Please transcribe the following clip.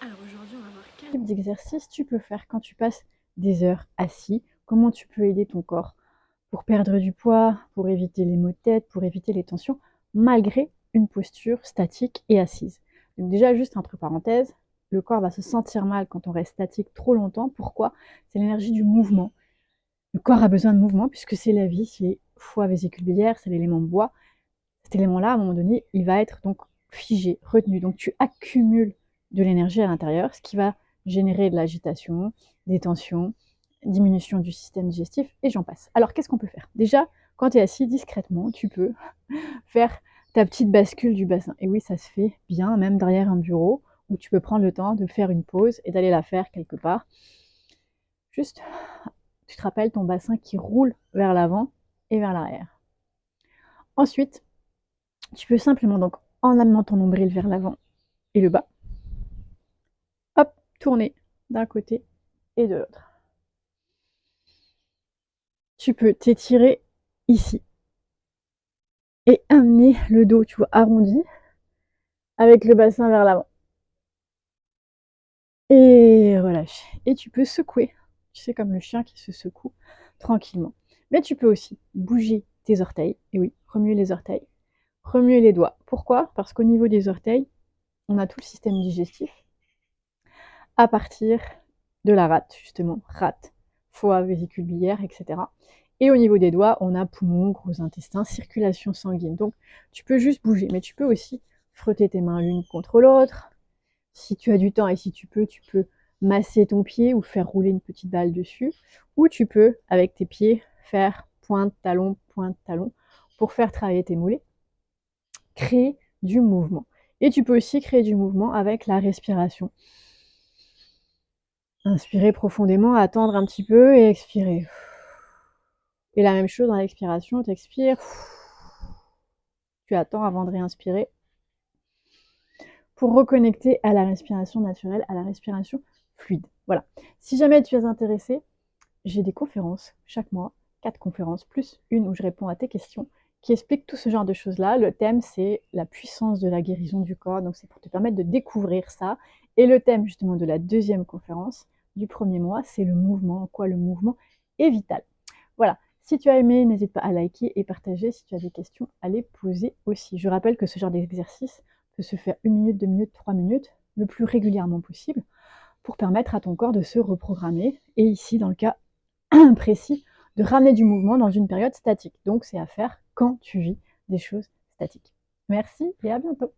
Alors aujourd'hui, on va voir quel Type d'exercice tu peux faire quand tu passes des heures assis, comment tu peux aider ton corps pour perdre du poids, pour éviter les maux de tête, pour éviter les tensions, malgré une posture statique et assise. Donc déjà, juste entre parenthèses, le corps va se sentir mal quand on reste statique trop longtemps. Pourquoi? C'est l'énergie du mouvement. Le corps a besoin de mouvement puisque c'est la vie, c'est foie, vésicule biliaire, c'est l'élément bois. Cet élément-là, à un moment donné, il va être donc figé, retenu. Donc tu accumules de l'énergie à l'intérieur, ce qui va générer de l'agitation, des tensions, diminution du système digestif, et j'en passe. Alors qu'est-ce qu'on peut faire? Déjà, quand tu es assis discrètement, tu peux faire ta petite bascule du bassin. Et oui, ça se fait bien, même derrière un bureau, où tu peux prendre le temps de faire une pause et d'aller la faire quelque part. Juste, tu te rappelles ton bassin qui roule vers l'avant et vers l'arrière. Ensuite, tu peux simplement, donc, en amenant ton nombril vers l'avant et le bas, hop, tourner d'un côté et de l'autre. Tu peux t'étirer ici et amener le dos, tu vois, arrondi avec le bassin vers l'avant. Et relâcher. Et tu peux secouer, tu sais, comme le chien qui se secoue tranquillement. Mais tu peux aussi bouger tes orteils. Et oui, remuer les orteils, remuer les doigts. Pourquoi? Parce qu'au niveau des orteils, on a tout le système digestif à partir de la rate, justement, rate, foie, vésicule biliaire, etc. Et au niveau des doigts, on a poumon, gros intestin, circulation sanguine. Donc, tu peux juste bouger, mais tu peux aussi frotter tes mains l'une contre l'autre. Si tu as du temps et si tu peux masser ton pied ou faire rouler une petite balle dessus. Ou tu peux, avec tes pieds, faire pointe, talon, pour faire travailler tes mollets. Créer du mouvement. Et tu peux aussi créer du mouvement avec la respiration. Inspirer profondément, attendre un petit peu et expirer. Et la même chose dans l'expiration, tu expires, tu attends avant de réinspirer pour reconnecter à la respiration naturelle, à la respiration fluide. Voilà. Si jamais tu es intéressé, j'ai des conférences chaque mois, 4 conférences, plus une où je réponds à tes questions, qui expliquent tout ce genre de choses-là. Le thème, c'est la puissance de la guérison du corps, donc c'est pour te permettre de découvrir ça. Et le thème, justement, de la deuxième conférence du premier mois, c'est le mouvement, en quoi le mouvement est vital. Voilà. Si tu as aimé, n'hésite pas à liker et partager. Si tu as des questions, à les poser aussi. Je rappelle que ce genre d'exercice peut se faire 1 minute, 2 minutes, 3 minutes, le plus régulièrement possible, pour permettre à ton corps de se reprogrammer. Et ici, dans le cas précis, de ramener du mouvement dans une période statique. Donc, c'est à faire quand tu vis des choses statiques. Merci et à bientôt.